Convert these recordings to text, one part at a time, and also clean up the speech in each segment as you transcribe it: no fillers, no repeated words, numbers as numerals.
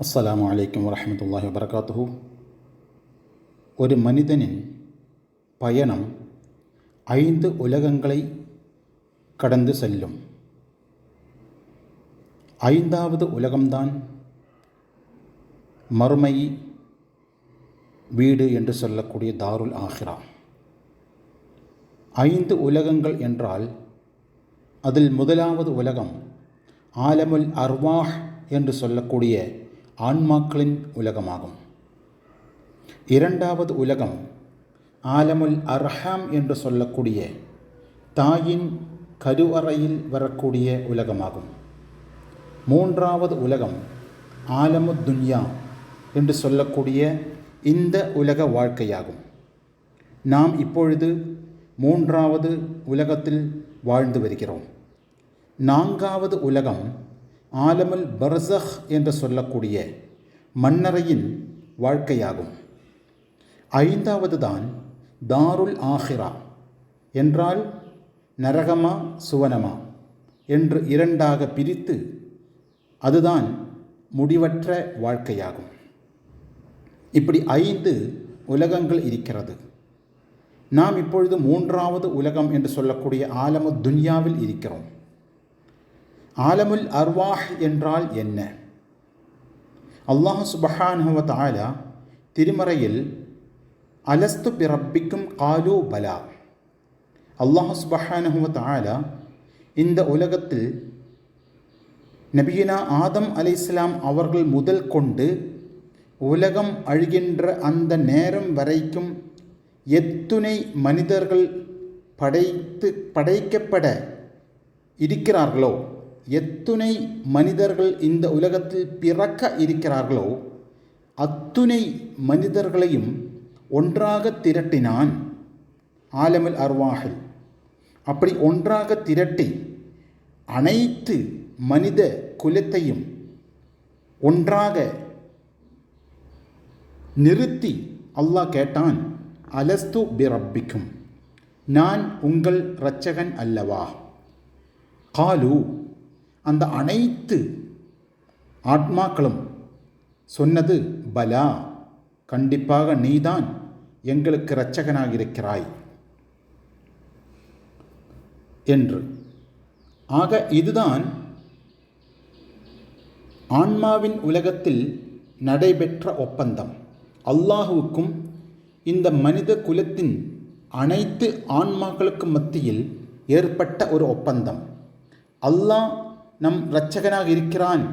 அஸ்ஸலாமு அலைக்கும் வரஹ்மத்துல்லாஹி வபரகாத்துஹு. ஒரு மனிதனின் பயணம் 5 உலகங்களை கடந்து செல்லும். 5வது உலகம்தான் மறுமை வீடு என்று சொல்லக்கூடிய தாருல் ஆஹிரா. 5 உலகங்கள் என்றால் அதில் முதலாவது உலகம் ஆலமுல் அர்வாஹ் என்று சொல்லக்கூடிய ஆன்மாக்களின் உலகமாகும். 2வது உலகம் ஆலமுல் அர்ஹாம் என்று சொல்லக்கூடிய தாயின் கருவறையில் வரக்கூடிய உலகமாகும். 3வது உலகம் ஆலமுத் துன்யா என்று சொல்லக்கூடிய இந்த உலக வாழ்க்கையாகும். நாம் இப்பொழுது 3வது உலகத்தில் வாழ்ந்து வருகிறோம். 4வது உலகம் ஆலமுல் பர்ஸஹ் என்று சொல்லக்கூடிய மன்னரையின் வாழ்க்கையாகும். 5வது தான் தாருல் ஆஹிரா என்றால் நரகமா சுவனமா என்று 2ஆக பிரித்து அதுதான் முடிவற்ற வாழ்க்கையாகும். இப்படி 5 உலகங்கள் இருக்கிறது. நாம் இப்பொழுது 3வது உலகம் என்று சொல்லக்கூடிய ஆலமுத் துன்யாவில் இருக்கிறோம். ஆலமுல் அர்வாஹ் என்றால் என்ன? அல்லாஹ் சுப்ஹானஹு வ தஆலா திருமறையில் அலஸ்து பிரப்பிக்கும் காலு பலா. அல்லாஹ் சுப்ஹானஹு வ தஆலா இந்த உலகத்தில் நபியினா ஆதம் அலைஹிஸ்ஸலாம் அவர்கள் முதல் கொண்டு உலகம் அழிகின்ற அந்த நேரம் வரைக்கும் எத்துணை மனிதர்கள் படைக்கப்பட இருக்கிறார்களோ, எத்துணை மனிதர்கள் இந்த உலகத்தில் பிறக்க இருக்கிறார்களோ அத்துணை மனிதர்களையும் ஒன்றாக திரட்டினான் ஆலமுல் அர்வாஹில். அப்படி ஒன்றாக திரட்டி அனைத்து மனித குலத்தையும் ஒன்றாக நிறுத்தி அல்லாஹ் கேட்டான், அலஸ்து பிரப்பிக்கும், நான் உங்கள் இரட்சகன் அல்லவா? காலு, அந்த அனைத்து ஆத்மாக்களும் சொன்னது, பலா, கண்டிப்பாக நீதான் எங்களுக்கு இரட்சகனாக இருக்கிறாய் என்று. ஆக இதுதான் ஆன்மாவின் உலகத்தில் நடைபெற்ற ஒப்பந்தம். அல்லாஹுவுக்கும் இந்த மனித குலத்தின் அனைத்து ஆன்மாக்களுக்கும் மத்தியில் ஏற்பட்ட ஒரு ஒப்பந்தம். அல்லாஹ் நம் இரட்சகனாக இருக்கிறான்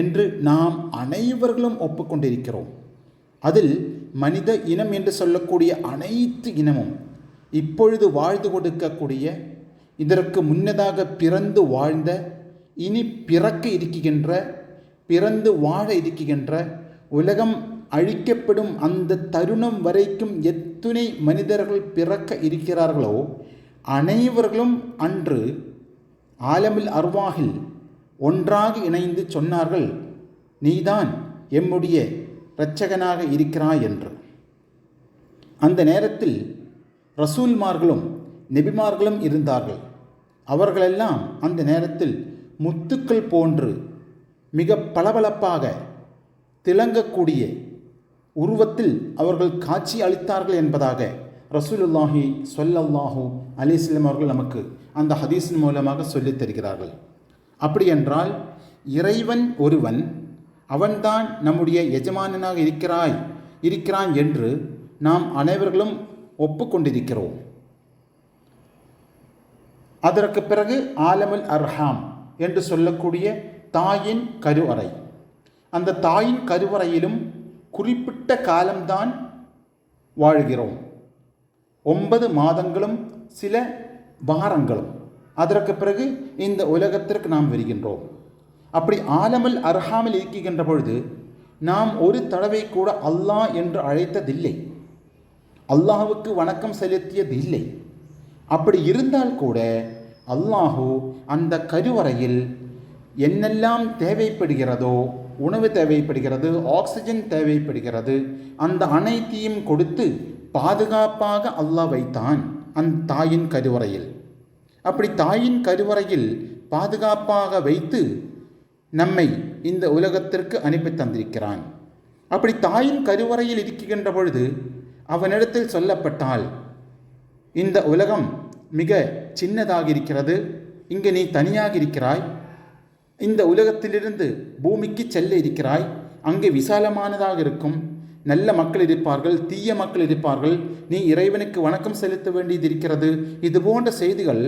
என்று நாம் அனைவர்களும் ஒப்புக்கொண்டிருக்கிறோம். அதில் மனித இனம் என்று சொல்லக்கூடிய அனைத்து இனமும் இப்பொழுது வாழ்ந்து கொடுக்கக்கூடிய, இதற்கு முன்னதாக பிறந்து வாழ்ந்த, இனி பிறக்க இருக்கின்ற, பிறந்து வாழ இருக்கின்ற, உலகம் அழிக்கப்படும் அந்த தருணம் வரைக்கும் எத்துணை மனிதர்கள் பிறக்க இருக்கிறார்களோ அனைவர்களும் அன்று ஆலமுல் அர்வாஹில் ஒன்றாக இணைந்து சொன்னார்கள், நீதான் எம்முடைய இரட்சகனாக இருக்கிறாய் என்று. அந்த நேரத்தில் ரசூல்மார்களும் நபிமார்களும் இருந்தார்கள். அவர்களெல்லாம் அந்த நேரத்தில் முத்துக்கள் போன்று மிக பளபளப்பாக திளங்கக்கூடிய உருவத்தில் அவர்கள் காட்சி அளித்தார்கள் என்பதாக ரசூலுல்லாஹி ஸல்லல்லாஹு அலைஹி வஸல்லம் அவர்கள் நமக்கு அந்த ஹதீஸின் மூலமாக சொல்லித் தருகிறார்கள். அப்படி என்றால் இறைவன் ஒருவன், அவன்தான் நம்முடைய எஜமானனாக இருக்கிறான் என்று நாம் அனைவர்களும் ஒப்புக்கொண்டிருக்கிறோம். அதற்கு பிறகு ஆலமுல் அர்ஹாம் என்று சொல்லக்கூடிய தாயின் கருவறை. அந்த தாயின் கருவறையிலும் குறிப்பிட்ட காலம்தான் வாழ்கிறோம். 9 மாதங்களும் சில வாரங்களும். அதற்கு பிறகு இந்த உலகத்திற்கு நாம் வருகின்றோம். அப்படி ஆலமுல் அர்ஹாமில் இருக்கின்ற பொழுது நாம் ஒரு தடவை கூட அல்லாஹ் என்று அழைத்ததில்லை, அல்லாஹுவுக்கு வணக்கம் செலுத்தியதில்லை. அப்படி இருந்தால் கூட அல்லாஹு அந்த கருவறையில் என்னெல்லாம் தேவைப்படுகிறதோ, உணவு தேவைப்படுகிறது, ஆக்சிஜன் தேவைப்படுகிறது, அந்த அனைத்தையும் கொடுத்து பாதுகாப்பாக அல்லாஹ் வைத்தான் அந்த தாயின் கருவறையில். அப்படி தாயின் கருவறையில் பாதுகாப்பாக வைத்து நம்மை இந்த உலகத்திற்கு அனுப்பி தந்திருக்கிறான். அப்படி தாயின் கருவறையில் இருக்கின்ற பொழுது அவனிடத்தில் சொல்லப்பட்டால், இந்த உலகம் மிக சின்னதாக இருக்கிறது, இங்கே நீ தனியாக இருக்கிறாய், இந்த உலகத்திலிருந்து பூமிக்கு செல்ல இருக்கிறாய், அங்கே விசாலமானதாக இருக்கும், நல்ல மக்கள் இருப்பார்கள், தீய மக்கள் இருப்பார்கள், நீ இறைவனுக்கு வணக்கம் செலுத்த வேண்டியது இருக்கிறது. இது போன்ற செய்திகள்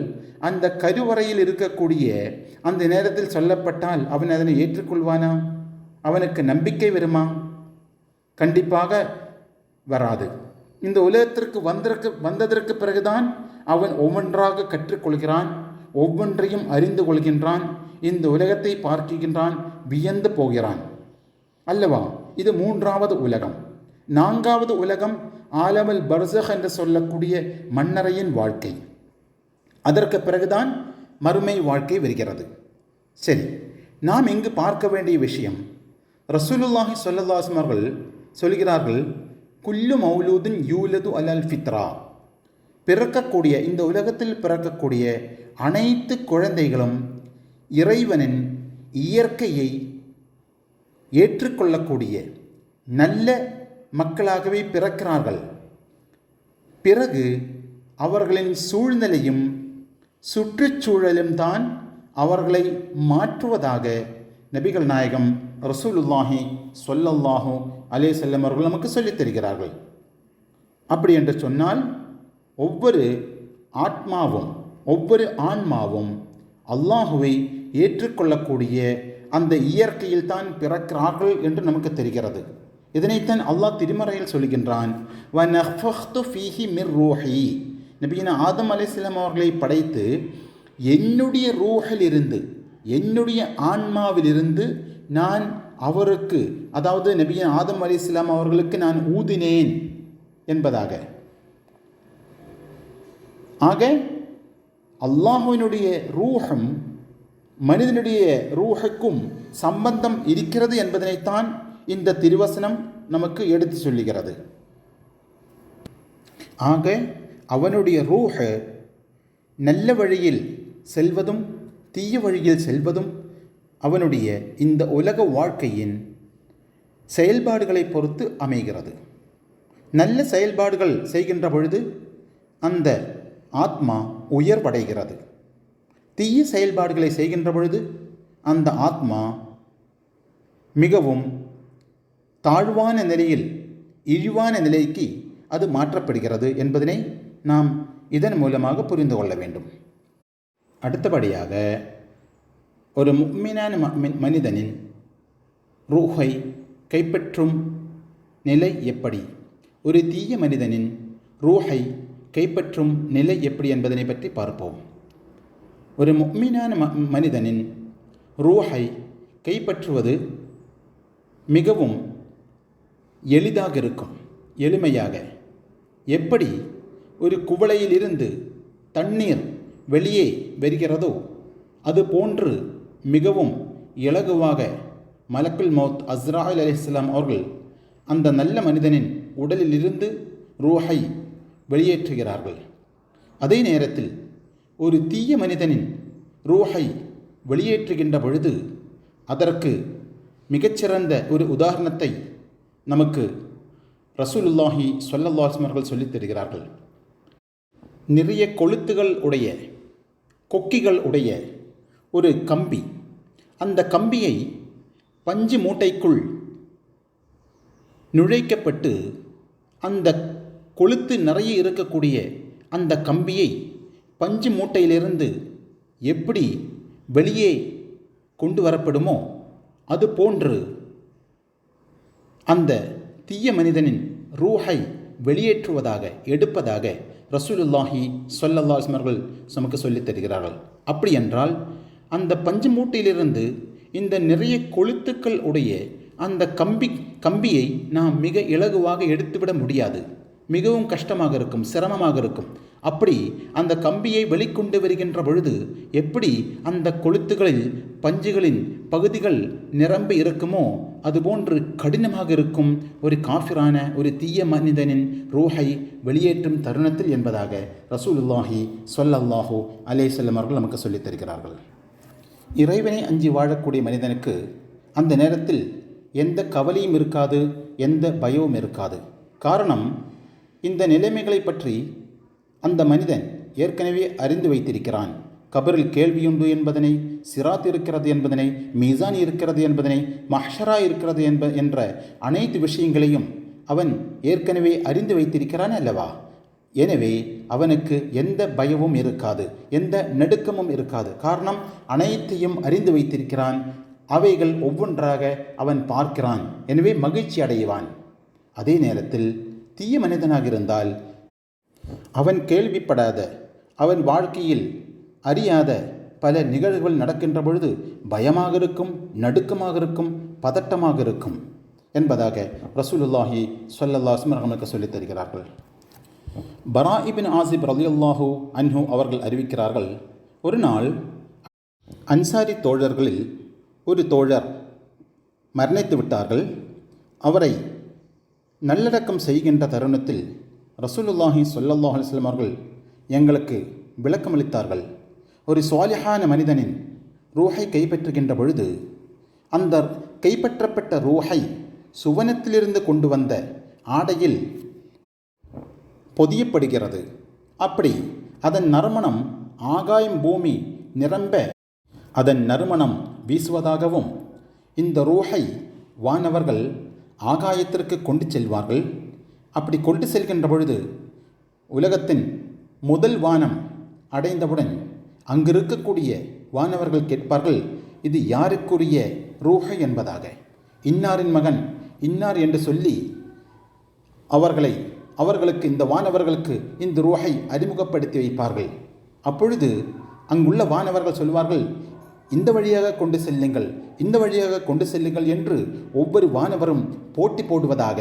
அந்த கருவறையில் இருக்கக்கூடிய அந்த நேரத்தில் சொல்லப்பட்டால் அவன் அதனை ஏற்றுக்கொள்வானா? அவனுக்கு நம்பிக்கை வருமா? கண்டிப்பாக வராது. இந்த உலகத்திற்கு வந்ததற்கு பிறகுதான் அவன் ஒவ்வொன்றாக கற்றுக்கொள்கிறான், ஒவ்வொன்றையும் அறிந்து கொள்கின்றான், இந்த உலகத்தை பார்க்கின்றான், வியந்து போகிறான் அல்லவா? இது 3வது உலகம். 4வது உலகம் ஆலமுல் பர்ஸஹ் என்று சொல்லக்கூடிய மண்ணறையின் வாழ்க்கை. அதற்கு பிறகுதான் மறுமை வாழ்க்கை வருகிறது. சரி, நாம் இங்கு பார்க்க வேண்டிய விஷயம், ரசூலுல்லாஹி ஸல்லல்லாஹு அலைஹி வஸல்லம் அவர்கள் சொல்கிறார்கள், குல்லு மௌலூதின் யூலது அலல் ஃபித்ரா, பிறக்கக்கூடிய இந்த உலகத்தில் பிறக்கக்கூடிய அனைத்து குழந்தைகளும் இறைவனின் இயற்கையை ஏற்றுக்கொள்ளக்கூடிய நல்ல மக்களாகவே பிறக்கிறார்கள். பிறகு அவர்களின் சூழ்நிலையும் சுற்றுச்சூழலும் தான் அவர்களை மாற்றுவதாக நபிகள் நாயகம் ரசூலுல்லாஹி ஸல்லல்லாஹு அலைஹி வஸல்லம் அவர்கள் நமக்கு சொல்லித் தருகிறார்கள். அப்படி என்று சொன்னால் ஒவ்வொரு ஆத்மாவும் ஒவ்வொரு ஆன்மாவும் அல்லாஹுவை ஏற்றுக்கொள்ளக்கூடிய அந்த இயற்கையில் தான் பிறக்கிறார்கள் என்று நமக்கு தெரிகிறது. இதனைத்தான் அல்லாஹ் திருமறையில் சொல்கின்றான், வனஃபஹ்து ஃபீஹி மிர் ரூஹி, நபியின ஆதம் அலைஹிஸ்ஸலாம் அவர்களை படைத்து என்னுடைய ரூஹிலிருந்து, என்னுடைய ஆன்மாவிலிருந்து நான் அவருக்கு, அதாவது நபியின ஆதம் அலைஹிஸ்ஸலாம் அவர்களுக்கு நான் ஊதினேன் என்பதாக. ஆக அல்லாஹுவினுடைய ரூஹும் மனிதனுடைய ரூஹுக்கும் சம்பந்தம் இருக்கிறது என்பதனைத்தான் இந்த திருவசனம் நமக்கு எடுத்து சொல்லுகிறது. ஆக அவனுடைய ரூஹ் நல்ல வழியில் செல்வதும் தீய வழியில் செல்வதும் அவனுடைய இந்த உலக வாழ்க்கையின் செயல்பாடுகளை பொறுத்து அமைகிறது. நல்ல செயல்பாடுகள் செய்கின்ற பொழுது அந்த ஆத்மா உயர்வடைகிறது. தீய செயல்பாடுகளை செய்கின்ற பொழுது அந்த ஆத்மா மிகவும் தாழ்வான நிலையில், இழிவான நிலைக்கு அது மாற்றப்படுகிறது என்பதனை நாம் இதன் மூலமாக புரிந்து கொள்ள வேண்டும். அடுத்தபடியாக, ஒரு முஃமினான மனிதனின் ரூஹை கைப்பற்றும் நிலை எப்படி, ஒரு தீய மனிதனின் ரூஹை கைப்பற்றும் நிலை எப்படி என்பதனை பற்றி பார்ப்போம். ஒரு முஃமினான மனிதனின் ரூஹை கைப்பற்றுவது மிகவும் எளிதாக இருக்கும், எளிமையாக. எப்படி ஒரு குவளையிலிருந்து தண்ணீர் வெளியே வருகிறதோ அது போன்று மிகவும் இலகுவாக மலக்குல் மௌத் அஸ்ராயில் அலைஹிஸ்ஸலாம் அவர்கள் அந்த நல்ல மனிதனின் உடலிலிருந்து ரூஹை வெளியேற்றுகிறார்கள். அதே நேரத்தில் ஒரு தீய மனிதனின் ரூஹை வெளியேற்றுகின்ற பொழுது அதற்கு மிகச்சிறந்த ஒரு உதாரணத்தை நமக்கு ரசூலுல்லாஹி ஸல்லல்லாஹு அலைஹி வஸல்லம் அவர்கள் சொல்லித் தருகிறார்கள். நிறைய கொளுத்துகள் உடைய, கொக்கிகள் உடைய ஒரு கம்பி, அந்த கம்பியை பஞ்சு மூட்டைக்குள் நுழைக்கப்பட்டு அந்த கொளுத்து நிறைய இருக்கக்கூடிய அந்த கம்பியை பஞ்சு மூட்டையிலிருந்து எப்படி வெளியே கொண்டு வரப்படுமோ அதுபோன்று அந்த தீய மனிதனின் ரூஹை வெளியேற்றுவதாக, எடுப்பதாக ரசூலுல்லாஹி ஸல்லல்லாஹு அலைஹி வஸல்லம் அவர்கள் நமக்கு சொல்லித் தருகிறார்கள். அப்படி என்றால் அந்த பஞ்சு மூட்டையிலிருந்து இந்த நிறைய கொளுத்துக்கள் உடைய அந்த கம்பியை நாம் மிக இலகுவாக எடுத்துவிட முடியாது. மிகவும் கஷ்டமாக இருக்கும், சிரமமாக இருக்கும். அப்படி அந்த கம்பியை வெளிக்கொண்டு வருகின்ற பொழுது எப்படி அந்த கொளுத்துகளில் பஞ்சுகளின் பகுதிகள் நிரம்பி இருக்குமோ அதுபோன்று கடினமாக இருக்கும் ஒரு காஃபிரான ஒரு தீய மனிதனின் ரூஹை வெளியேற்றும் தருணத்தில் என்பதாக ரசூலுல்லாஹி ஸல்லல்லாஹு அலைஹி வஸல்லம் அவர்கள் நமக்கு சொல்லித் தருகிறார்கள். இறைவனை அஞ்சி வாழக்கூடிய மனிதனுக்கு அந்த நேரத்தில் எந்த கவலையும் இருக்காது, எந்த பயமும் இருக்காது. காரணம், இந்த நிலைமைகளை பற்றி அந்த மனிதன் ஏற்கனவே அறிந்து வைத்திருக்கிறான். கபரில் கேள்வியுண்டு என்பதனை, சிராத் இருக்கிறது என்பதனை, மீசான் இருக்கிறது என்பதனை, மஹ்ஷரா இருக்கிறது என்ற அனைத்து விஷயங்களையும் அவன் ஏற்கனவே அறிந்து வைத்திருக்கிறான் அல்லவா? எனவே அவனுக்கு எந்த பயமும் இருக்காது, எந்த நடுக்கமும் இருக்காது. காரணம், அனைத்தையும் அறிந்து வைத்திருக்கிறான். அவைகள் ஒவ்வொன்றாக அவன் பார்க்கிறான். எனவே மகிழ்ச்சி அடைவான். அதே நேரத்தில் தீய மனிதனாக இருந்தால் அவன் கேள்விப்படாத, அவன் வாழ்க்கையில் அறியாத பல நிகழ்வுகள் நடக்கின்ற பொழுது பயமாக இருக்கும், நடுக்கமாக இருக்கும், பதட்டமாக இருக்கும் என்பதாக ரசூலுல்லாஹி ஸல்லல்லாஹு அலைஹி வஸல்லம் நமக்கு சொல்லித் தருகிறார்கள். பரா இப்னு ஆசிப் ரலியல்லாஹு அன்ஹு அவர்கள் அறிவிக்கிறார்கள், ஒரு நாள் அன்சாரி தோழர்களில் ஒரு தோழர் மரணித்து விட்டார்கள். அவரை நல்லடக்கம் செய்கின்ற தருணத்தில் ரசூலுல்லாஹி ஸல்லல்லாஹு அலைஹி வஸல்லம் அவர்கள் எங்களுக்கு விளக்கமளித்தார்கள். ஒரு சாலிஹான மனிதனின் ரூஹை கைப்பற்றுகின்ற பொழுது அந்த கைப்பற்றப்பட்ட ரூஹை சுவனத்திலிருந்து கொண்டு வந்த ஆடையில் பொதியப்படுகிறது. அப்படி அதன் நறுமணம் ஆகாயம் பூமி நிரம்ப அதன் நறுமணம் வீசுவதாகவும், இந்த ரூஹை வானவர்கள் ஆகாயத்திற்கு கொண்டு செல்வார்கள். அப்படி கொண்டு செல்கின்ற பொழுது உலகத்தின் முதல் வானம் அடைந்தவுடன் அங்கிருக்கக்கூடிய வானவர்கள் கேட்பார்கள், இது யாருக்குரிய ரூஹை என்பதாக. இன்னாரின் மகன் இன்னார் என்று சொல்லி அவர்களுக்கு இந்த வானவர்களுக்கு இந்த ரூஹை அறிமுகப்படுத்தி வைப்பார்கள். அப்பொழுது அங்குள்ள வானவர்கள் சொல்வார்கள், இந்த வழியாக கொண்டு செல்லுங்கள், இந்த வழியாக கொண்டு செல்லுங்கள் என்று ஒவ்வொரு வானவரும் போட்டி போடுவதாக.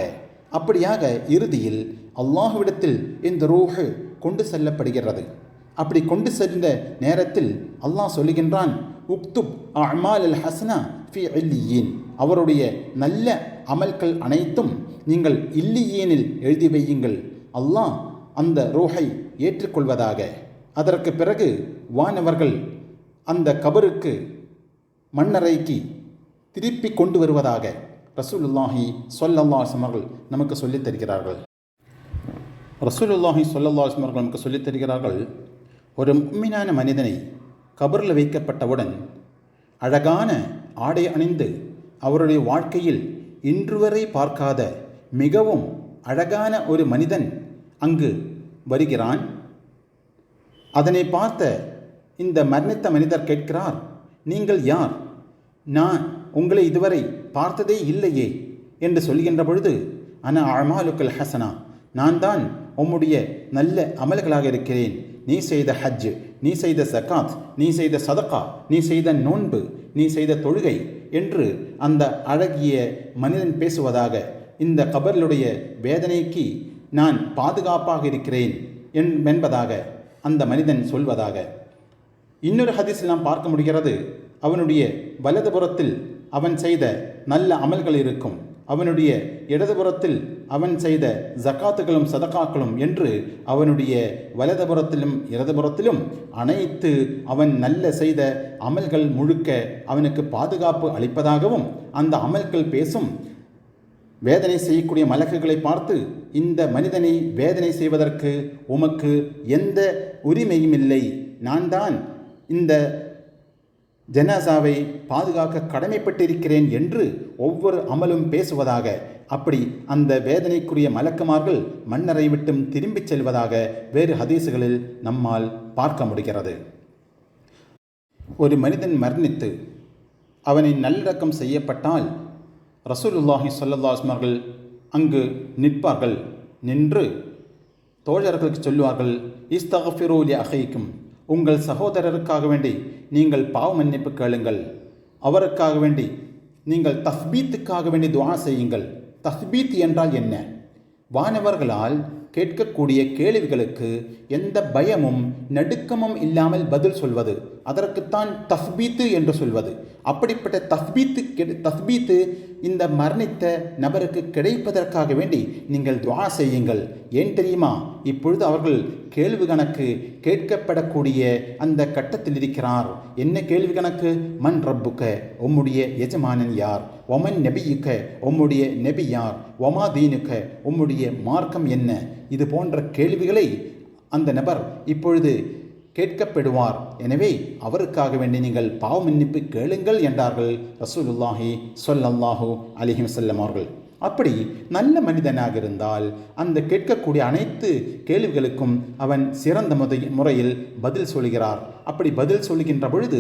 அப்படியாக இறுதியில் அல்லாஹ்விடத்தில் இந்த ரூஹ் கொண்டு செல்லப்படுகிறது. அப்படி கொண்டு சென்ற நேரத்தில் அல்லாஹ் சொல்லுகின்றான், உக்துப் அமால் அல் ஹசனா ஃபி இல்லியீன், அவருடைய நல்ல அமல்கள் அனைத்தும் நீங்கள் இல்லியீனில் எழுதி வையுங்கள். அல்லாஹ் அந்த ரூஹை ஏற்றுக்கொள்வதாக. அதற்கு பிறகு வானவர்கள் அந்த கபருக்கு மண்ணறைக்கு திருப்பி கொண்டு வருவதாக ரசூலுல்லாஹி ஸல்லல்லாஹு அலைஹி வஸல்லம் அவர்கள் நமக்கு சொல்லித் தருகிறார்கள். ரசூலுல்லாஹி ஸல்லல்லாஹு அலைஹி வஸல்லம் அவர்கள் நமக்கு சொல்லித் தருகிறார்கள், ஒரு முஃமினான மனிதனை கபரில் வைக்கப்பட்டவுடன் அழகான ஆடை அணிந்து அவருடைய வாழ்க்கையில் இன்று வரை பார்க்காத மிகவும் அழகான ஒரு மனிதன் அங்கு வருகிறான். அதனை பார்த்த இந்த மரணித்த மனிதர் கேட்கிறார், நீங்கள் யார்? நான் உங்களை இதுவரை பார்த்ததே இல்லையே என்று சொல்கின்ற பொழுது, அன அமாலுக்கல் ஹசனா, நான் தான் உம்முடைய நல்ல அமல்களாக இருக்கிறேன். நீ செய்த ஹஜ், நீ செய்த சகாத், நீ செய்த சதகா, நீ செய்த நோன்பு, நீ செய்த தொழுகை என்று அந்த அழகிய மனிதன் பேசுவதாக, இந்த கபர்களுடைய வேதனைக்கு நான் பாதுகாப்பாக இருக்கிறேன் என்பதாக அந்த மனிதன் சொல்வதாக. இன்னொரு ஹதீஸில் நாம் பார்க்க முடிகிறது, அவனுடைய வலதுபுறத்தில் அவன் செய்த நல்ல அமல்கள் இருக்கும், அவனுடைய இடதுபுறத்தில் அவன் செய்த ஜகாத்துகளும் சதகாக்களும் என்று அவனுடைய வலதுபுறத்திலும் இடதுபுறத்திலும் அனைத்து அவன் நல்ல செய்த அமல்கள் முழுக்க அவனுக்கு பாதுகாப்பு அளிப்பதாகவும், அந்த அமல்கள் பேசும் வேதனை செய்யக்கூடிய மலக்குகளை பார்த்து, இந்த மனிதனை வேதனை செய்வதற்கு உமக்கு எந்த உரிமையும் இல்லை, நான் தான் இந்த ஜனாசாவை பாதுகாக்க கடமைப்பட்டிருக்கிறேன் என்று ஒவ்வொரு அமலும் பேசுவதாக. அப்படி அந்த வேதனைக்குரிய மலக்குமார்கள் மன்னரை விட்டும் திரும்பிச் செல்வதாக வேறு ஹதீசுகளில் நம்மால் பார்க்க முடிகிறது. ஒரு மனிதன் மரணித்து அவனை நல்லடக்கம் செய்யப்பட்டால் ரசூலுல்லாஹி ஸல்லல்லாஹு அலைஹி வஸல்லம் அவர்கள் அங்கு நிற்பார்கள். நின்று தோழர்களுக்கு சொல்வார்கள், இஸ்தக்ஃபிரு லி அஹீக்கும், உங்கள் சகோதரருக்காக வேண்டி நீங்கள் பாவ மன்னிப்பு கேளுங்கள், அவருக்காக வேண்டி நீங்கள் தஸ்பீத்துக்காக வேண்டி துஆ செய்யுங்கள். தஸ்பீத் என்றால் என்ன? வானவர்களால் கேட்கக்கூடிய கேள்விகளுக்கு எந்த பயமும் நடுக்கமும் இல்லாமல் பதில் சொல்வது, அதற்குத்தான் தஸ்பீத்து என்று சொல்வது. அப்படிப்பட்ட தஸ்பீத்து இந்த மரணித்த நபருக்கு கிடைப்பதற்காக வேண்டி நீங்கள் துஆ செய்யுங்கள். ஏன் தெரியுமா? இப்பொழுது அவர்கள் கேள்வி கணக்கு கேட்கப்படக்கூடிய அந்த கட்டத்தில் இருக்கிறார். என்ன கேள்வி கணக்கு? மன் ரப்புக்க, உம்முடைய எஜமானன் யார்? ஒமன் நபியுக்க, உம்முடைய நபி யார்? ஒமா தீனுக்க, உம்முடைய மார்க்கம் என்ன? இது போன்ற கேள்விகளை அந்த நபர் இப்பொழுது கேட்கப்படுவார். எனவே அவருக்காக வேண்டி நீங்கள் பாவ மன்னிப்பு கேளுங்கள் என்றார்கள் ரசூலுல்லாஹி ஸல்லல்லாஹு அலைஹி வஸல்லம் அவர்கள். அப்படி நல்ல மனிதனாக இருந்தால் அந்த கேட்கக்கூடிய அனைத்து கேள்விகளுக்கும் அவன் சிறந்த முறையில் பதில் சொல்கிறார். அப்படி பதில் சொல்கின்ற பொழுது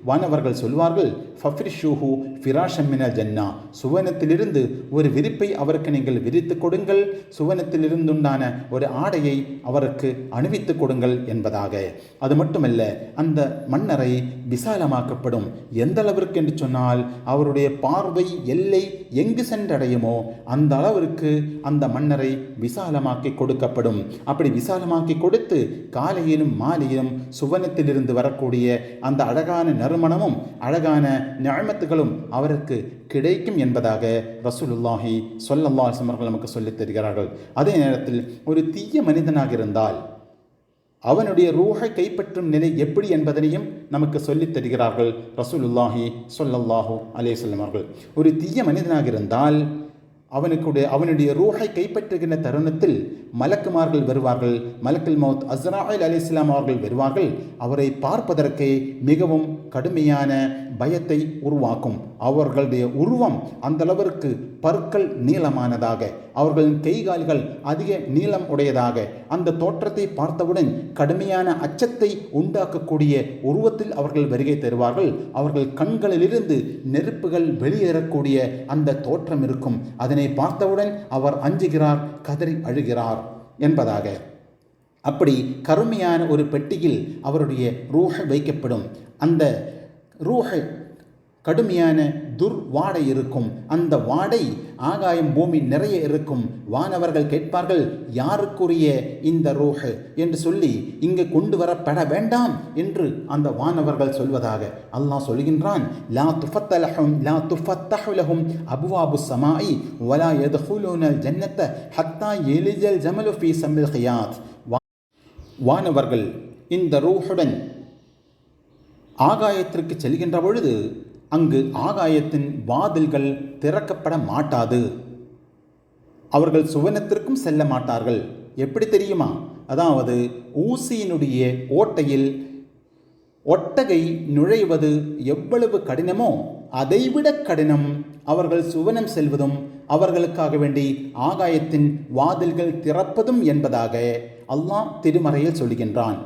வானவர்கள் சொல்வார்கள், ஃபஃப்ரிஷூஹு ஃபிராஷம் மினல் ஜன்னா, சுவனத்திலிருந்து ஒரு விரிப்பை அவருக்கு நீங்கள் விரித்து கொடுங்கள், சுவனத்திலிருந்துண்டான ஒரு ஆடையை அவருக்கு அணிவித்து கொடுங்கள் என்பதாக. அது மட்டுமல்ல, அந்த மன்னரை விசாலமாக்கப்படும். எந்த அளவிற்கு என்று சொன்னால் அவருடைய பார்வை எல்லை எங்கு சென்றடையுமோ அந்த அளவிற்கு அந்த மன்னரை விசாலமாக்கி கொடுக்கப்படும். அப்படி விசாலமாக்கி கொடுத்து காலையிலும் மாலையிலும் சுவனத்திலிருந்து வரக்கூடிய அந்த அழகான நறுமணமும் அழகான நிஅமத்துகளும் அவருக்கு கிடைக்கும் என்பதாக ரசூலுல்லாஹி ஸல்லல்லாஹு அலைஹி வஸல்லம் நமக்கு சொல்லித் தருகிறார்கள். அதே நேரத்தில் ஒரு தீய மனிதனாக இருந்தால் அவனுடைய ரூஹை கைப்பற்றும் நிலை எப்படி என்பதனையும் நமக்கு சொல்லித் தருகிறார்கள் ரசூலுல்லாஹி ஸல்லல்லாஹு அலைஹி வஸல்லம் அவர்கள். ஒரு தீய மனிதனாக இருந்தால் அவனுடைய ரூஹை கைப்பற்றுகின்ற தருணத்தில் மலக்குமார்கள் வருவார்கள். மலக்குல் மௌத் அஸ்ராயில் அலைஹிஸ்ஸலாம் அவர்கள் வருவார்கள். அவரை பார்ப்பதற்கே மிகவும் கடுமையான பயத்தை உருவாக்கும். அவர்களுடைய உருவம் அந்த அளவிற்கு பற்கள் நீளமானதாக, அவர்களின் கைகால்கள் அதிக நீளம் உடையதாக, அந்த தோற்றத்தை பார்த்தவுடன் கடுமையான அச்சத்தை உண்டாக்கக்கூடிய உருவத்தில் அவர்கள் வருகை தருவார்கள். அவர்கள் கண்களிலிருந்து நெருப்புகள் வெளியேறக்கூடிய அந்த தோற்றம் இருக்கும். அதனை பார்த்தவுடன் அவர் அஞ்சுகிறார், கதறி அழுகிறார் என்பதாக. அப்படி கருமையான ஒரு பெட்டியில் அவருடைய ரூஹ் வைக்கப்படும். அந்த ரூஹ் கடுமையான துர்வாடை இருக்கும். அந்த வாடை ஆகாயம் பூமி நிறைய இருக்கும். வானவர்கள் கேட்பார்கள், யாருக்குரிய இந்த ரூஹ் என்று சொல்லி இங்கு கொண்டு வரப்பட வேண்டாம் என்று அந்த வானவர்கள் சொல்வதாக அல்லாஹ் சொல்கின்றான். லா துஃபத்தஹு லஹும் அப்வாபுஸ் ஸமாஇ வலா யத்ஹுலூனல் ஜன்னத ஹத்தா யலிஜல் ஜமலு ஃபீ சம்மில் கியாத். வானவர்கள் இந்த ரூஹுடன் ஆகாயத்திற்கு செல்கின்ற பொழுது அங்கு ஆகாயத்தின் வாதில்கள் திறக்கப்பட மாட்டாது. அவர்கள் சுவனத்திற்கும் செல்ல மாட்டார்கள். எப்படி தெரியுமா? அதாவது ஊசியினுடைய ஓட்டையில் ஒட்டகை நுழைவது எவ்வளவு கடினமோ அதைவிட கடினம் அவர்கள் சுவனம் செல்வதும் அவர்களுக்காக வேண்டி ஆகாயத்தின் வாதில்கள் திறப்பதும் என்பதாக அல்லாஹ் திருமறையில் சொல்கின்றான்.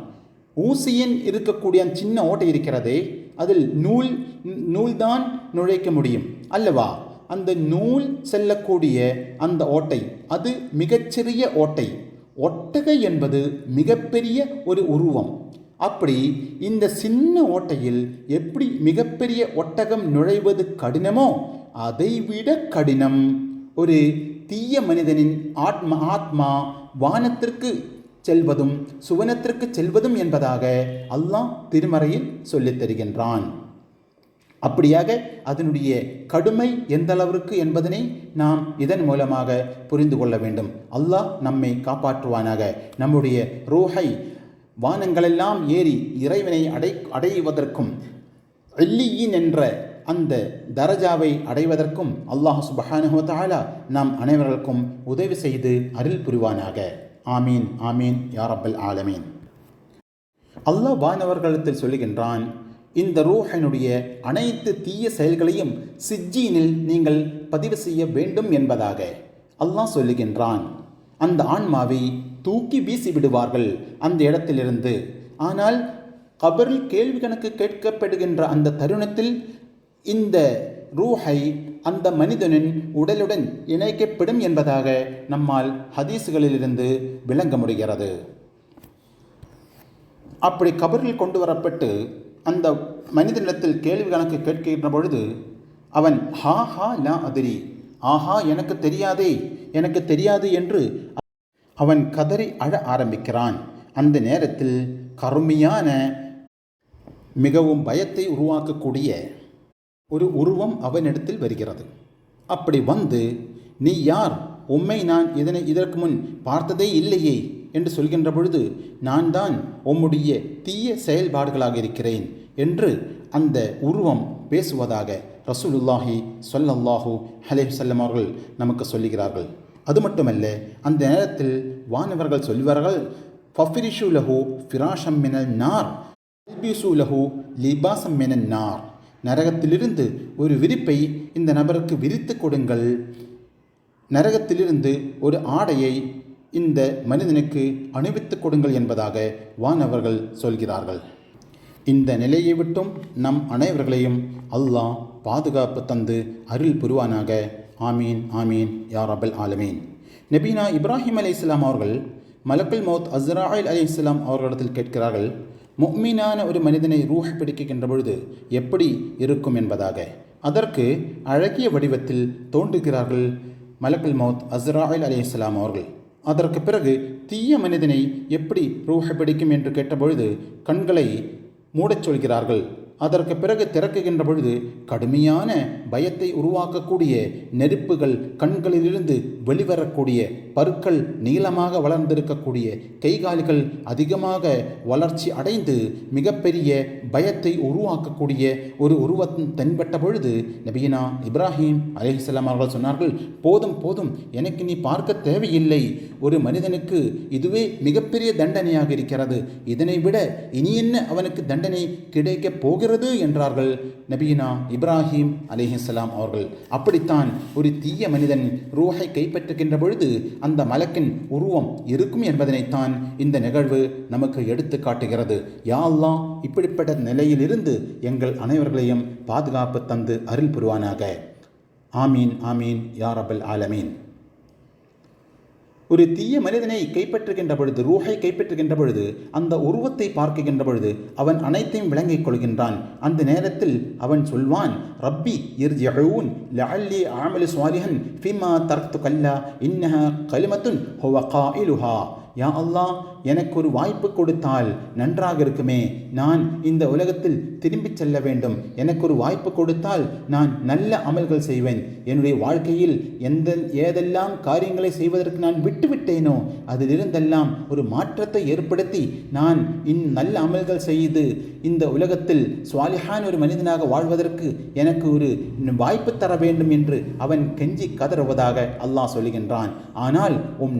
ஊசியின் இருக்கக்கூடிய சின்ன ஓட்டை இருக்கிறதே, அதில் நூல்தான் நுழைக்க முடியும் அல்லவா? அந்த நூல் செல்லக்கூடிய அந்த ஓட்டை அது மிகச்சிறிய ஓட்டை. ஒட்டகை என்பது மிகப்பெரிய ஒரு உருவம். அப்படி இந்த சின்ன ஓட்டையில் எப்படி மிகப்பெரிய ஒட்டகம் நுழைவது கடினமோ அதைவிட கடினம் ஒரு தீய மனிதனின் ஆத்மா வானத்திற்கு செல்வதும் சுவனத்திற்கு செல்வதும் என்பதாக அல்லாஹ் திருமறையில் சொல்லித் தருகின்றான். அப்படியாக அதனுடைய கடுமை எந்த அளவிற்கு என்பதனை நாம் இதன் மூலமாக புரிந்து கொள்ள வேண்டும். அல்லாஹ் நம்மை காப்பாற்றுவானாக. நம்முடைய ரூஹை வானங்களெல்லாம் ஏறி இறைவனை அடைவதற்கும் இல்லியின் என்ற அந்த தரஜாவை அடைவதற்கும் அல்லாஹ் சுப்ஹானஹு வ தஆலா நாம் அனைவருக்கும் உதவி செய்து அருள் புரிவானாக. ஆமீன் ஆமீன் யா ரப்பல் ஆலமீன். அல்லாஹ் வானவர்களிடத்தில் சொல்லுகின்றான், இந்த ரூஹினுடைய அனைத்து தீய செயல்களையும் சிஜ்ஜீனில் நீங்கள் பதிவு செய்ய வேண்டும் என்பதாக அல்லாஹ் சொல்லுகின்றான். அந்த ஆன்மாவை தூக்கி வீசி விடுவார்கள் அந்த இடத்திலிருந்து. ஆனால் கபரில் கேள்வி கணக்கு கேட்கப்படுகின்ற அந்த தருணத்தில் இந்த ரூஹை அந்த மனிதனின் உடலுடன் இணைக்கப்படும் என்பதாக நம்மால் ஹதீஸுகளிலிருந்து விளங்க முடிகிறது. அப்படி கபரில் கொண்டு வரப்பட்டு அந்த மனிதனிடத்தில் கேள்வி கணக்கு கேட்கின்ற பொழுது அவன் ஹா ஹா லா அதிரி, ஆஹா எனக்கு தெரியாது என்று அவன் கதறி அழ ஆரம்பிக்கிறான். அந்த நேரத்தில் கருமையான மிகவும் பயத்தை உருவாக்கக்கூடிய ஒரு உருவம் அவனிடத்தில் வருகிறது. அப்படி வந்து, நீ யார்? உம்மை நான் இதற்கு முன் பார்த்ததே இல்லையே என்று சொல்கின்ற பொழுது, நான் தான் உம்முடைய தீய செயல்பாடுகளாக இருக்கிறேன் என்று அந்த உருவம் பேசுவதாக ரசூலுல்லாஹி ஸல்லல்லாஹு அலைஹி வஸல்லம் அவர்கள் நமக்கு சொல்லுகிறார்கள். அது மட்டுமல்ல, அந்த நேரத்தில் வானவர்கள் சொல்வார்கள், ஃபஃபிரிஷு லஹு ஃபிராஷம் மினல் நார் அல்பிசு லஹு லிபாசம் மினன் நார். நரகத்திலிருந்து ஒரு விரிப்பை இந்த நபருக்கு விரித்து கொடுங்கள், நரகத்திலிருந்து ஒரு ஆடையை இந்த மனிதனுக்கு அணிவித்து கொடுங்கள் என்பதாக வானவர்கள் சொல்கிறார்கள். இந்த நிலையை விட்டும் நம் அனைவர்களையும் அல்லாஹ் பாதுகாப்பு தந்து அருள் புரிவானாக. ஆமீன் ஆமீன் யா ரப்பல் ஆலமீன். நபீனா இப்ராஹிம் அலைஹிஸ்ஸலாம் அவர்கள் மலக்குல் மௌத் அஸ்ராயில் அலைஹிஸ்ஸலாம் அவர்களிடத்தில் கேட்கிறார்கள், முஃமினான ஒரு மனிதனை ரூஹ் பிடிக்கின்ற பொழுது எப்படி இருக்கும் என்பதாக. அதற்கு அழகிய வடிவத்தில் தோன்றுகிறார்கள் மலக்குல் மௌத் அஸ்ராயில் அலைஹிஸ்ஸலாம் அவர்கள். அதற்கு பிறகு தீய மனிதனை எப்படி ரூஹ் பிடிக்கும் என்று கேட்டபொழுது கண்களை மூடச் சொல்கிறார்கள். அதற்கு பிறகு திறக்குகின்ற பொழுது கடுமையான பயத்தை உருவாக்கக்கூடிய நெருப்புகள் கண்களிலிருந்து வெளிவரக்கூடிய, பற்கள் நீளமாக வளர்ந்திருக்கக்கூடிய, கைகால்கள் அதிகமாக வளர்ச்சி அடைந்து மிகப்பெரிய பயத்தை உருவாக்கக்கூடிய ஒரு உருவம் தென்பட்ட பொழுது நபியினா இப்ராஹிம் அலைஹிஸ்ஸலாம் அவர்கள் சொன்னார்கள், போதும் போதும், எனக்கு நீ பார்க்க தேவையில்லை. ஒரு மனிதனுக்கு இதுவே மிகப்பெரிய தண்டனையாக இருக்கிறது. இதனை விட இனி என்ன அவனுக்கு தண்டனை கிடைக்கப் போகிறது என்றார்கள் நபியினா இப்ராஹிம் அலைஹிஸ்ஸலாம் அவர்கள். அப்படித்தான் ஒரு தீய மனிதன் ரூஹை கைப்பற்றுகின்ற பொழுது அந்த மலக்கின் உருவம் இருக்கும் என்பதனைத்தான் இந்த நிகழ்வு நமக்கு எடுத்து காட்டுகிறது. யா அல்லாஹ், இப்படிப்பட்ட நிலையிலிருந்து எங்கள் அனைவர்களையும் பாதுகாப்பு தந்து அருள் புரிவானாக. ஆமீன் ஆமீன் யா ரப்பல் ஆலமீன். ஒரு தீய மனிதனை கைப்பற்றுகின்ற பொழுது, ரூஹை கைப்பற்றுகின்ற பொழுது, அந்த உருவத்தை பார்க்கின்ற பொழுது அவன் அனைத்தையும் விளங்கிக் கொள்கின்றான். அந்த நேரத்தில் அவன் சொல்வான், ரப்பி இர்ஜிஊன் லஅல்லி அஅமலு ஸாலிஹன் ஃபிமா தரக்து கல்லா இன்னஹா கலிமத்துன் ஹுவ காயிலுஹா. யா அல்லாஹ், எனக்கு ஒரு வாய்ப்பு கொடுத்தால் நன்றாக இருக்குமே. நான் இந்த உலகத்தில் திரும்பிச் செல்ல வேண்டும். எனக்கு ஒரு வாய்ப்பு கொடுத்தால் நான் நல்ல அமல்கள் செய்வேன். என்னுடைய வாழ்க்கையில் ஏதெல்லாம் காரியங்களை செய்வதற்கு நான் விட்டுவிட்டேனோ அதிலிருந்தெல்லாம் ஒரு மாற்றத்தை ஏற்படுத்தி நான் நல்ல அமல்கள் செய்து இந்த உலகத்தில் ஸ்வாலிஹான் ஒரு மனிதனாக வாழ்வதற்கு எனக்கு ஒரு வாய்ப்பு தர வேண்டும் என்று அவன் கெஞ்சி கதறுவதாக அல்லாஹ் சொல்லுகின்றான். ஆனால்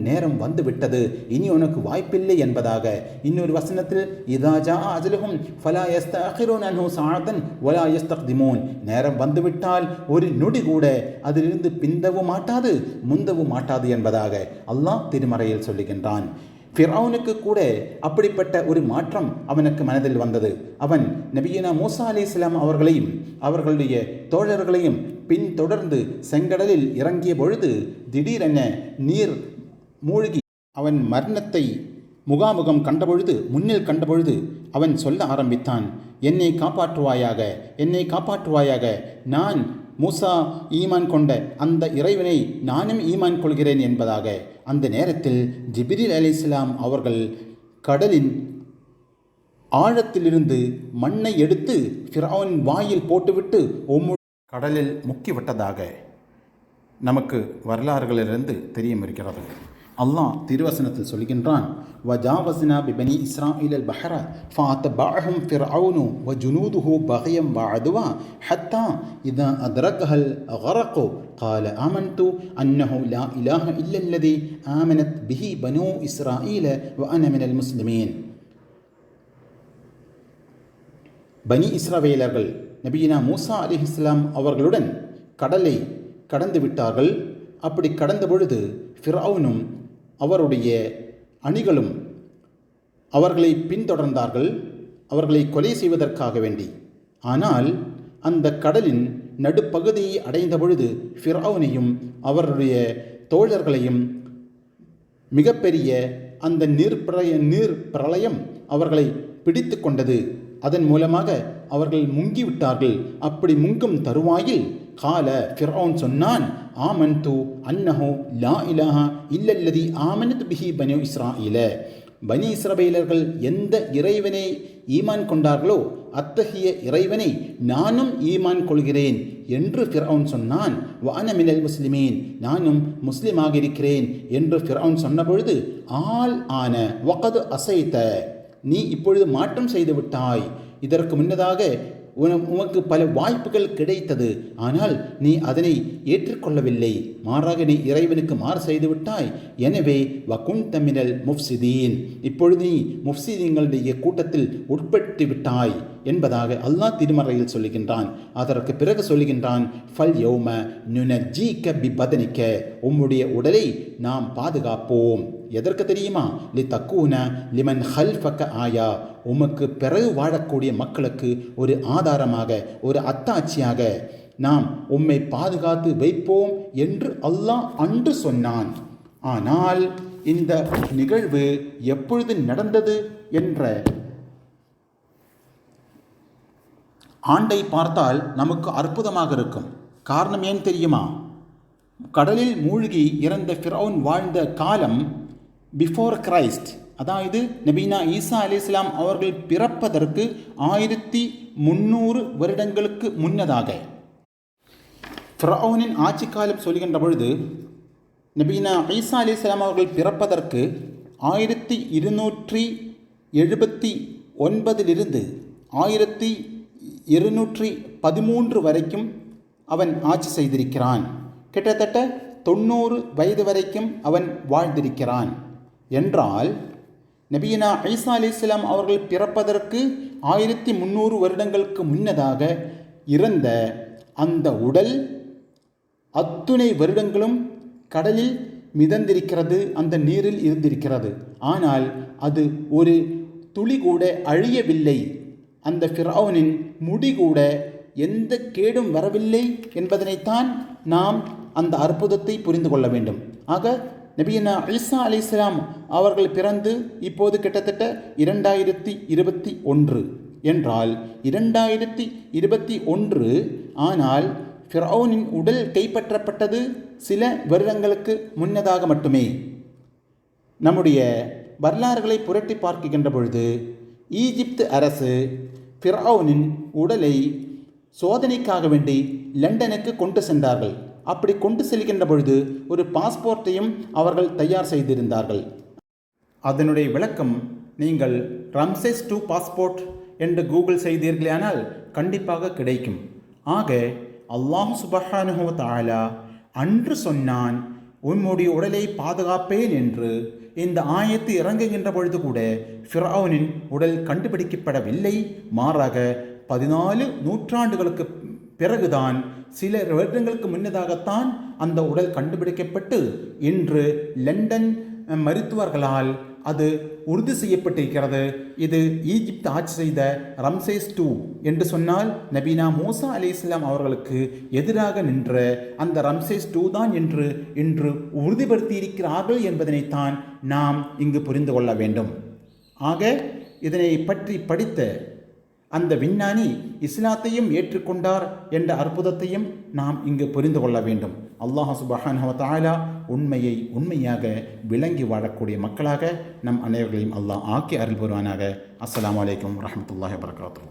நேரம் வந்துவிட்டது, இனி உனக்கு வாய்ப்பில்லை என்பதாக. இன்னொரு வசனத்தில், இதா ஜா அஜலுஹும் ஃபலா யஸ்தஅகிரூன அன்ஹு ஸஅதன் வலா யஸ்தக்திமூன். நேரம் வந்துவிட்டால் ஒரு நொடி கூட அதிலிருந்து பிந்தவும் மாட்டாது, முந்தவும் மாட்டாது என்பதாக அல்லாஹ் திருமறையில் சொல்லுகின்றான். ஃபிரௌனுக்கு கூட அப்படிப்பட்ட ஒரு மாற்றம் அவனுக்கு மனதில் வந்தது. அவன் நபியினா மூசா அலைஹிஸ்ஸலாம் அவர்களையும் அவர்களுடைய தோழர்களையும் பின்தொடர்ந்து செங்கடலில் இறங்கிய பொழுது திடீரென நீர் மூழ்கி அவன் மரணத்தை முகாமுகம் கண்டபொழுது, முன்னில் கண்டபொழுது அவன் சொல்ல ஆரம்பித்தான், என்னை காப்பாற்றுவாயாக, என்னை காப்பாற்றுவாயாக. நான் மூசா ஈமான் கொண்ட அந்த இறைவனை நானும் ஈமான் கொள்கிறேன் என்பதாக. அந்த நேரத்தில் ஜிப்ரீல் அலைஹிஸ்ஸலாம் அவர்கள் கடலின் ஆழத்திலிருந்து மண்ணை எடுத்து ஃபிரௌன் வாயில் போட்டுவிட்டு கடலில் முக்கிவிட்டதாக நமக்கு வரலாறுகளிலிருந்து தெரியும் இருக்கிறது. அல்லாஹ் திருவசனத்தில் சொல்கின்றான், வஜாவஸ்னா பிபனி இஸ்ராயில் அல் பஹர ஃபஅத்பஅஹும் ஃபிர்அவுனு வஜுனூதுஹு பகியம் வஅதுவா ஹத்தா இதா அத்ரகஹல் கரகு قال آمنت أنه لا إله إلا الذي آمنت به بنو إسرائيل وأنا من المسلمين. பனி இஸ்ரவேலர்கள் நபியினா மூசா அலைஹிஸ்ஸலாம் அவர்களுடன் கடலை கடந்து விட்டார்கள். அப்படி கடந்த பொழுது ஃபிரௌனும் அவருடைய அணிகளும் அவர்களை பின்தொடர்ந்தார்கள், அவர்களை கொலை செய்வதற்காக வேண்டி. ஆனால் அந்த கடலின் நடுப்பகுதியை அடைந்த பொழுது ஃபிரௌனையும் அவருடைய தோழர்களையும் மிகப்பெரிய அந்த நீர் பிரளயம் அவர்களை பிடித்து கொண்டது. அதன் மூலமாக அவர்கள் முங்கிவிட்டார்கள். அப்படி முங்கும் தருவாயில் கால ஃபிரௌன் சொன்னான், ஆமன்து அன்னஹு லா இலாஹா இல்லல்லதி ஆமனத் பிஹி பனு இஸ்ராஈல. பனி இஸ்ரவேலர்கள் எந்த இறைவனை ஈமான் கொண்டார்களோ அத்தகைய இறைவனை நானும் ஈமான் கொள்கிறேன் என்று ஃபிர்அவுன் சொன்னான். வஅன மினல் முஸ்லிமீன், நானும் முஸ்லிமாக இருக்கிறேன் என்று ஃபிர்அவுன் சொன்னபொழுது, ஆல் ஆன வகது அசைத்த, நீ இப்பொழுது மாற்றம் செய்து விட்டாய். இதற்கு முன்னதாக உனக்கு பல வாய்ப்புகள் கிடைத்தது, ஆனால் நீ அதனை ஏற்றுக்கொள்ளவில்லை. மாறாக நீ இறைவனுக்கு மாறு செய்து விட்டாய். எனவே வகுந்த மினல் முஃப்சிதீன், இப்பொழுது நீ முஃப்சிதீன்களுடைய கூட்டத்தில் உட்பட்டு விட்டாய் என்பதாக அல்லாஹ் திருமறையில் சொல்லுகின்றான். அதற்கு பிறகு சொல்லுகின்றான், ஃபல் யௌம நுனஜ்ஜீக பிபதனிக, உம்முடைய உடலை நாம் பாதுகாப்போம். எதற்கு தெரியுமா? லி தக்கூன லிமன் ஹல்ஃபக ஆயா, உமக்கு பிறகு வாழக்கூடிய மக்களுக்கு ஒரு ஆதாரமாக, ஒரு அத்தாட்சியாக நாம் உம்மை பாதுகாத்து வைப்போம் என்று அல்லாஹ் அன்று சொன்னான். ஆனால் இந்த நிகழ்வு எப்பொழுது நடந்தது என்ற ஆண்டை பார்த்தால் நமக்கு அற்புதமாக இருக்கும். காரணம் ஏன் தெரியுமா? கடலில் மூழ்கி இறந்த ஃபிரௌன் வாழ்ந்த காலம் பிஃபோர் கிரைஸ்ட், அதாவது நபீனா ஈசா அலைஹிஸ்ஸலாம் அவர்கள் பிறப்பதற்கு 1300 வருடங்களுக்கு முன்னதாக. ஃபிரௌனின் ஆட்சி காலம் சொல்கின்ற பொழுது நபீனா ஈசா அலைஹிஸ்ஸலாம் அவர்கள் பிறப்பதற்கு 1279 1213 வரைக்கும் அவன் ஆட்சி செய்திருக்கிறான். கிட்டத்தட்ட 90 வயது வரைக்கும் அவன் வாழ்ந்திருக்கிறான். என்றால் நபியினா ஈசா அலைஹிஸ்ஸலாம் அவர்கள் பிறப்பதற்கு 1300 வருடங்களுக்கு முன்னதாக இறந்த அந்த உடல் அத்துணை வருடங்களும் கடலில் மிதந்திருக்கிறது, அந்த நீரில் இருந்திருக்கிறது. ஆனால் அது ஒரு துளி கூட அழியவில்லை. அந்த ஃபிரௌனின் முடி கூட எந்த கேடும் வரவில்லை என்பதனைத்தான் நாம் அந்த அற்புதத்தை புரிந்து கொள்ள வேண்டும். ஆக நபியினா ஈசா அலைஹிஸ்ஸலாம் அவர்கள் பிறந்து இப்போது கிட்டத்தட்ட 2021 என்றால் 2021, ஆனால் ஃபிரௌனின் உடல் கைப்பற்றப்பட்டது சில வருடங்களுக்கு முன்னதாக மட்டுமே. நம்முடைய வரலாறுகளை புரட்டி பார்க்கின்ற பொழுது ஈஜிப்து அரசு ஃபிரௌனின் உடலை சோதனைக்காக வேண்டி லண்டனுக்கு கொண்டு சென்றார்கள். அப்படி கொண்டு செல்கின்ற பொழுது ஒரு பாஸ்போர்ட்டையும் அவர்கள் தயார் செய்திருந்தார்கள். அதனுடைய விளக்கம் நீங்கள் ரம்சேஸ் 2 பாஸ்போர்ட் என்று கூகுள் செய்தீர்களானால் கண்டிப்பாக கிடைக்கும். ஆக அல்லாஹ் சுப்ஹானஹு வ தஆலா அன்று சொன்னான், உம்முடைய உடலை பாதுகாப்பேன் என்று. இந்த ஆயத்து இறங்குகின்ற பொழுது கூட ஃபிரௌனின் உடல் கண்டுபிடிக்கப்படவில்லை. மாறாக 14 நூற்றாண்டுகளுக்கு பிறகுதான், சில வருடங்களுக்கு முன்னதாகத்தான் அந்த உடல் கண்டுபிடிக்கப்பட்டு இன்று லண்டன் மருத்துவர்களால் அது உறுதி செய்யப்பட்டிருக்கிறது. இது ஈஜிப்து ஆட்சி செய்த ரம்சேஸ் 2 என்று சொன்னால் நபீனா மூசா அலைஹிஸ்ஸலாம் அவர்களுக்கு எதிராக நின்ற அந்த ரம்சேஸ் 2 தான் என்று இன்று உறுதிப்படுத்தியிருக்கிறார்கள் என்பதனைத்தான் நாம் இங்கு புரிந்து கொள்ள வேண்டும். ஆக இதனை பற்றி படித்த அந்த விஞ்ஞானி இஸ்லாத்தையும் ஏற்றுக்கொண்டார் என்ற அற்புதத்தையும் நாம் இங்கு புரிந்து கொள்ள வேண்டும். அல்லாஹ் சுப்ஹானஹு வ தஆலா உண்மையை உண்மையாக விளங்கி வாழக்கூடிய மக்களாக நம் அனைவர்களையும் அல்லாஹ் ஆக்கி அருள் புரிவானாக. அஸ்ஸலாமு அலைக்கும் வரஹ்மத்துல்லாஹி வபரகாத்துஹு.